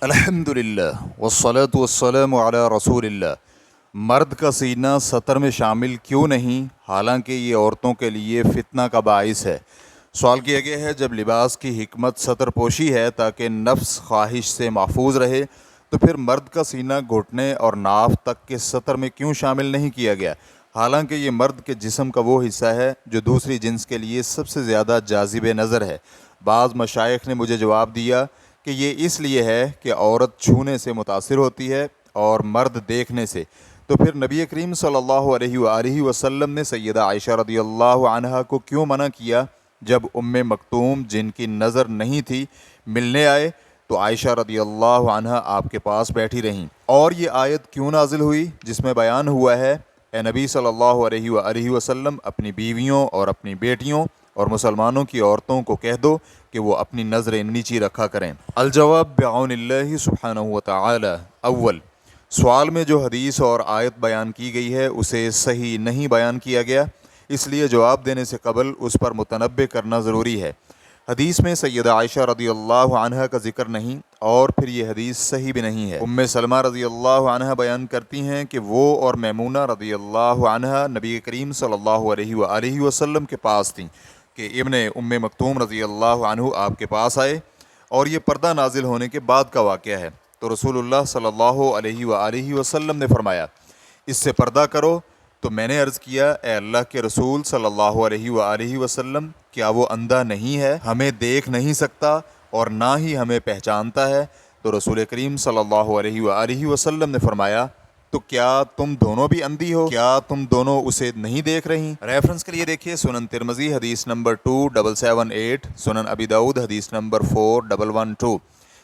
الحمدللہ والصلاة والسلام علی رسول اللہ۔ مرد کا سینہ سطر میں شامل کیوں نہیں، حالانکہ یہ عورتوں کے لیے فتنہ کا باعث ہے؟ سوال کیا گیا ہے جب لباس کی حکمت سطر پوشی ہے تاکہ نفس خواہش سے محفوظ رہے، تو پھر مرد کا سینہ گھٹنے اور ناف تک کے سطر میں کیوں شامل نہیں کیا گیا، حالانکہ یہ مرد کے جسم کا وہ حصہ ہے جو دوسری جنس کے لیے سب سے زیادہ جاذب نظر ہے؟ بعض مشائخ نے مجھے جواب دیا کہ یہ اس لیے ہے کہ عورت چھونے سے متاثر ہوتی ہے اور مرد دیکھنے سے۔ تو پھر نبی کریم صلی اللہ علیہ وآلہ وسلم نے سیدہ عائشہ رضی اللہ عنہا کو کیوں منع کیا؟ جب ام مکتوم جن کی نظر نہیں تھی ملنے آئے تو عائشہ رضی اللہ عنہا آپ کے پاس بیٹھی رہیں، اور یہ آیت کیوں نازل ہوئی جس میں بیان ہوا ہے اے نبی صلی اللہ علیہ وآلہ وسلم اپنی بیویوں اور اپنی بیٹیوں اور مسلمانوں کی عورتوں کو کہہ دو کہ وہ اپنی نظریں نیچی رکھا کریں۔ الجواب بعون اللہ سبحانہ وتعالی۔ اول، سوال میں جو حدیث اور آیت بیان کی گئی ہے اسے صحیح نہیں بیان کیا گیا، اس لیے جواب دینے سے قبل اس پر متنبہ کرنا ضروری ہے۔ حدیث میں سیدہ عائشہ رضی اللہ عنہا کا ذکر نہیں، اور پھر یہ حدیث صحیح بھی نہیں ہے۔ ام سلمہ رضی اللہ عنہا بیان کرتی ہیں کہ وہ اور میمونہ رضی اللہ عنہا نبی کریم صلی اللہ علیہ وآلہ وسلم کے پاس تھیں کہ ابن ام مکتوم رضی اللہ عنہ آپ کے پاس آئے، اور یہ پردہ نازل ہونے کے بعد کا واقعہ ہے۔ تو رسول اللہ صلی اللہ علیہ وآلہ وسلم نے فرمایا اس سے پردہ کرو۔ تو میں نے عرض کیا اے اللہ کے رسول صلی اللہ علیہ وآلہ وسلم، کیا وہ اندھا نہیں ہے، ہمیں دیکھ نہیں سکتا اور نہ ہی ہمیں پہچانتا ہے؟ تو رسول کریم صلی اللہ علیہ وآلہ وسلم نے فرمایا تو کیا تم دونوں بھی اندھی ہو؟ کیا تم دونوں اسے نہیں دیکھ رہی؟ ریفرنس کے لیے دیکھیے سنن ترمذی حدیث نمبر 2778، سنن ابی داؤد حدیث نمبر 4112۔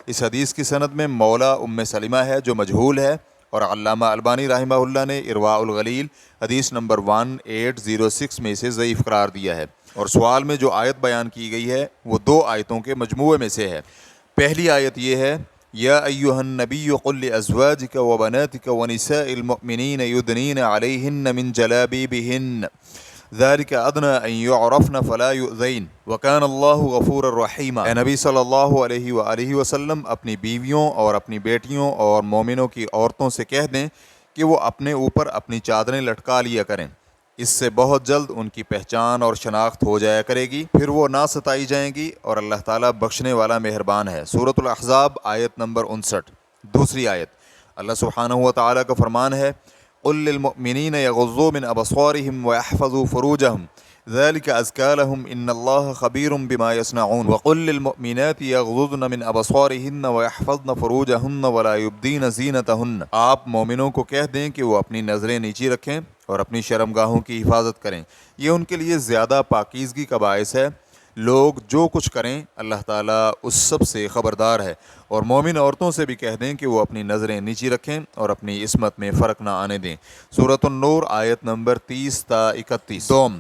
اس حدیث کی سند میں مولا ام سلمہ ہے جو مجہول ہے، اور علامہ البانی رحمہ اللہ نے ارواء الغلیل حدیث نمبر 1806 میں اسے ضعیف قرار دیا ہے۔ اور سوال میں جو آیت بیان کی گئی ہے وہ دو آیتوں کے مجموعے میں سے ہے۔ پہلی آیت یہ ہے یا ایھا النبی قل لازواجک وبناتک ونساء المؤمنین یدنین علیہن من جلابیبہن ذلك ادنی ان یعرفن فلا یؤذین وکان اللہ غفورا رحیما۔ اے نبی صلی اللہ علیہ وآلہ وسلم اپنی بیویوں اور اپنی بیٹیوں اور مومنوں کی عورتوں سے کہہ دیں کہ وہ اپنے اوپر اپنی چادریں لٹکا لیا کریں، اس سے بہت جلد ان کی پہچان اور شناخت ہو جایا کرے گی، پھر وہ نہ ستائی جائیں گی، اور اللہ تعالیٰ بخشنے والا مہربان ہے۔ سورۃ الاحزاب آیت نمبر 59۔ دوسری آیت اللہ سبحانہ وتعالیٰ کا فرمان ہے قل للمؤمنین یغضوا من ابصارهم ويحفظوا فروجهم ذلك ازکى لهم ان اللہ خبیر بما یصنعون وقل للمؤمنات یغضضن من ابصارهن ويحفظن فروجهن ولا يبدین زینتهن۔ آپ مومنوں کو کہہ دیں کہ وہ اپنی نظریں نیچی رکھیں اور اپنی شرمگاہوں کی حفاظت کریں، یہ ان کے لیے زیادہ پاکیزگی کا باعث ہے۔ لوگ جو کچھ کریں اللہ تعالیٰ اس سب سے خبردار ہے۔ اور مومن عورتوں سے بھی کہہ دیں کہ وہ اپنی نظریں نیچی رکھیں اور اپنی عصمت میں فرق نہ آنے دیں۔ سورۃ النور آیت نمبر 30 تا 31۔ دوم،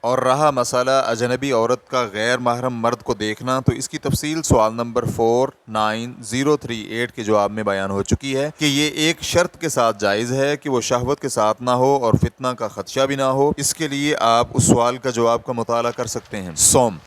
اور رہا مسئلہ اجنبی عورت کا غیر محرم مرد کو دیکھنا، تو اس کی تفصیل سوال نمبر 49038 کے جواب میں بیان ہو چکی ہے کہ یہ ایک شرط کے ساتھ جائز ہے کہ وہ شہوت کے ساتھ نہ ہو اور فتنہ کا خدشہ بھی نہ ہو۔ اس کے لیے آپ اس سوال کا جواب کا مطالعہ کر سکتے ہیں۔ سوم،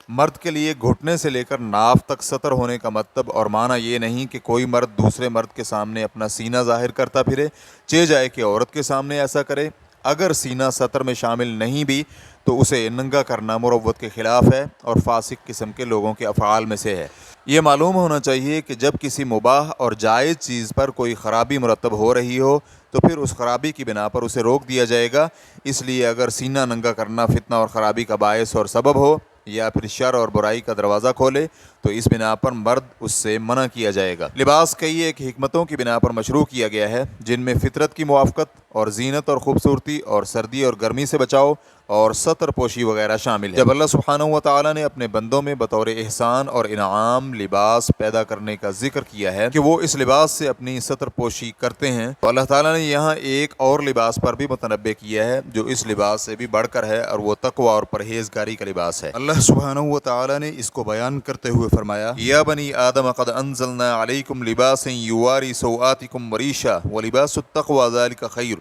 مرد کے لیے گھٹنے سے لے کر ناف تک سطر ہونے کا مطلب اور معنی یہ نہیں کہ کوئی مرد دوسرے مرد کے سامنے اپنا سینہ ظاہر کرتا پھرے، چہ جائے کہ عورت کے سامنے ایسا کرے۔ اگر سینہ سطر میں شامل نہیں بھی تو اسے ننگا کرنا مروت کے خلاف ہے اور فاسق قسم کے لوگوں کے افعال میں سے ہے۔ یہ معلوم ہونا چاہیے کہ جب کسی مباح اور جائز چیز پر کوئی خرابی مرتب ہو رہی ہو تو پھر اس خرابی کی بنا پر اسے روک دیا جائے گا۔ اس لیے اگر سینہ ننگا کرنا فتنہ اور خرابی کا باعث اور سبب ہو یا پھر شر اور برائی کا دروازہ کھولے تو اس بنا پر مرد اس سے منع کیا جائے گا۔ لباس کئی ایک حکمتوں کی بنا پر مشروع کیا گیا ہے جن میں فطرت کی موافقت اور زینت اور خوبصورتی اور سردی اور گرمی سے بچاؤ اور سطر پوشی وغیرہ شامل ہے۔ جب اللہ سبحانہ وتعالیٰ نے اپنے بندوں میں بطور احسان اور انعام لباس پیدا کرنے کا ذکر کیا ہے کہ وہ اس لباس سے اپنی سطر پوشی کرتے ہیں، تو اللہ تعالیٰ نے یہاں ایک اور لباس پر بھی متنبہ کیا ہے جو اس لباس سے بھی بڑھ کر ہے، اور وہ تقوی اور پرہیزگاری کا لباس ہے۔ اللہ سبحانہ وتعالیٰ نے اس کو بیان کرتے ہوئے فرمایا یا بنی آدم قد انزلنا علیکم لباسا یواری سوآتکم وریشا ولباس التقوی ذلک خیر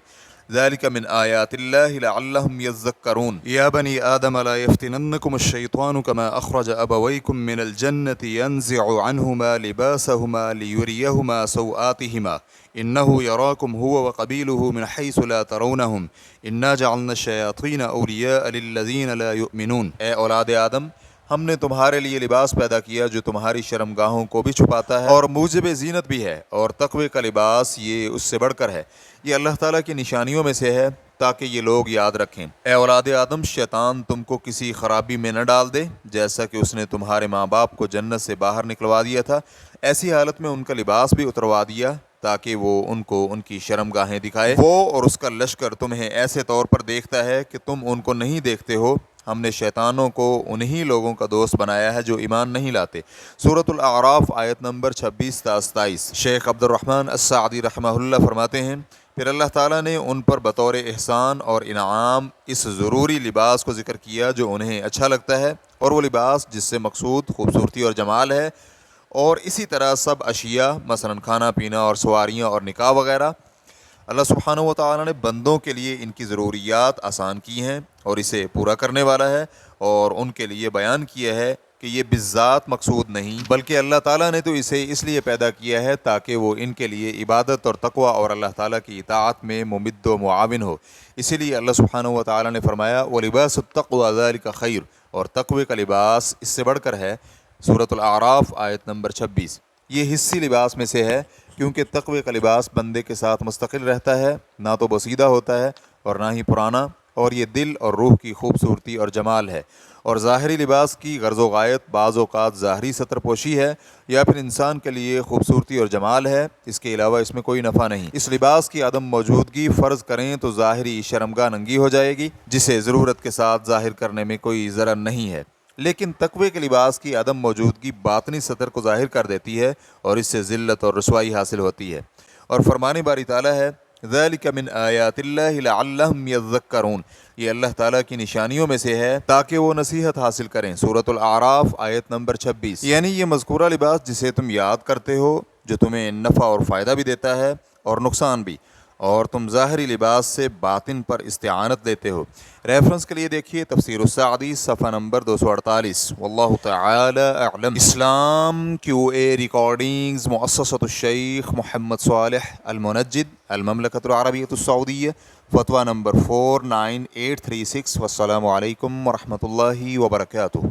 ذلك من آیات اللہ لعلہم یذکرون یا بنی آدم لا یفتننکم الشیطان کما اخرج ابویکم من الجنة ینزع عنہما لباسہما لیریہما سوآتہما انه یراکم هو وقبیلہ من حیث لا ترونہم انا جعلنا الشیاطین اولیاء للذین لا یؤمنون۔ اے اولاد آدم، ہم نے تمہارے لیے لباس پیدا کیا جو تمہاری شرمگاہوں کو بھی چھپاتا ہے اور موجب زینت بھی ہے، اور تقوی کا لباس یہ اس سے بڑھ کر ہے۔ یہ اللہ تعالیٰ کی نشانیوں میں سے ہے تاکہ یہ لوگ یاد رکھیں۔ اے اولاد آدم، شیطان تم کو کسی خرابی میں نہ ڈال دے جیسا کہ اس نے تمہارے ماں باپ کو جنت سے باہر نکلوا دیا تھا، ایسی حالت میں ان کا لباس بھی اتروا دیا تاکہ وہ ان کو ان کی شرمگاہیں دکھائے۔ وہ اور اس کا لشکر تمہیں ایسے طور پر دیکھتا ہے کہ تم ان کو نہیں دیکھتے ہو۔ ہم نے شیطانوں کو انہی لوگوں کا دوست بنایا ہے جو ایمان نہیں لاتے۔ سورۃ الاعراف آیت نمبر 26 تا 27۔ شیخ عبد الرحمن السعدی رحمہ اللہ فرماتے ہیں، پھر اللہ تعالیٰ نے ان پر بطور احسان اور انعام اس ضروری لباس کو ذکر کیا جو انہیں اچھا لگتا ہے، اور وہ لباس جس سے مقصود خوبصورتی اور جمال ہے، اور اسی طرح سب اشیاء مثلا کھانا پینا اور سواریاں اور نکاح وغیرہ اللہ سبحانہ و تعالیٰ نے بندوں کے لیے ان کی ضروریات آسان کی ہیں اور اسے پورا کرنے والا ہے، اور ان کے لیے بیان کیا ہے کہ یہ بالذات مقصود نہیں بلکہ اللہ تعالیٰ نے تو اسے اس لیے پیدا کیا ہے تاکہ وہ ان کے لیے عبادت اور تقوی اور اللہ تعالیٰ کی اطاعت میں ممد و معاون ہو۔ اسی لیے اللہ سبحانہ و تعالیٰ نے فرمایا وَلِبَاسُ التَّقْوَىٰ ذَلِكَ خَيْرٌ، اور تقوی کا لباس اس سے بڑھ کر ہے۔ سورۃ الاعراف آیت نمبر 26۔ یہ حصی لباس میں سے ہے کیونکہ تقوی کا لباس بندے کے ساتھ مستقل رہتا ہے، نہ تو بسیدہ ہوتا ہے اور نہ ہی پرانا، اور یہ دل اور روح کی خوبصورتی اور جمال ہے۔ اور ظاہری لباس کی غرض و غایت بعض اوقات ظاہری ستر پوشی ہے یا پھر انسان کے لیے خوبصورتی اور جمال ہے، اس کے علاوہ اس میں کوئی نفع نہیں۔ اس لباس کی عدم موجودگی فرض کریں تو ظاہری شرمگاہ ننگی ہو جائے گی جسے ضرورت کے ساتھ ظاہر کرنے میں کوئی ضرر نہیں ہے، لیکن تقوی کے لباس کی عدم موجودگی باطنی سطر کو ظاہر کر دیتی ہے اور اس سے ذلت اور رسوائی حاصل ہوتی ہے۔ اور فرمان باری تعالیٰ ہے ذَلِكَ مِنْ آیَاتِ اللَّهِ لَعَلَّهُمْ يَذَّكَّرُونَ، یہ اللہ تعالیٰ کی نشانیوں میں سے ہے تاکہ وہ نصیحت حاصل کریں۔ سورۃ الاعراف آیت نمبر 26۔ یعنی یہ مذکورہ لباس جسے تم یاد کرتے ہو، جو تمہیں نفع اور فائدہ بھی دیتا ہے اور نقصان بھی، اور تم ظاہری لباس سے باطن پر استعانت لیتے ہو۔ ریفرنس کے لیے دیکھیے تفسیر السعدی صفحہ نمبر 248۔ واللہ تعالی اعلم۔ اسلام QA ریکارڈنگز، مؤسسۃ الشیخ محمد صالح المنجد، المملکۃ العربیۃ السعودیہ، فتویٰ نمبر 49836۔ والسلام علیکم ورحمۃ اللہ وبرکاتہ۔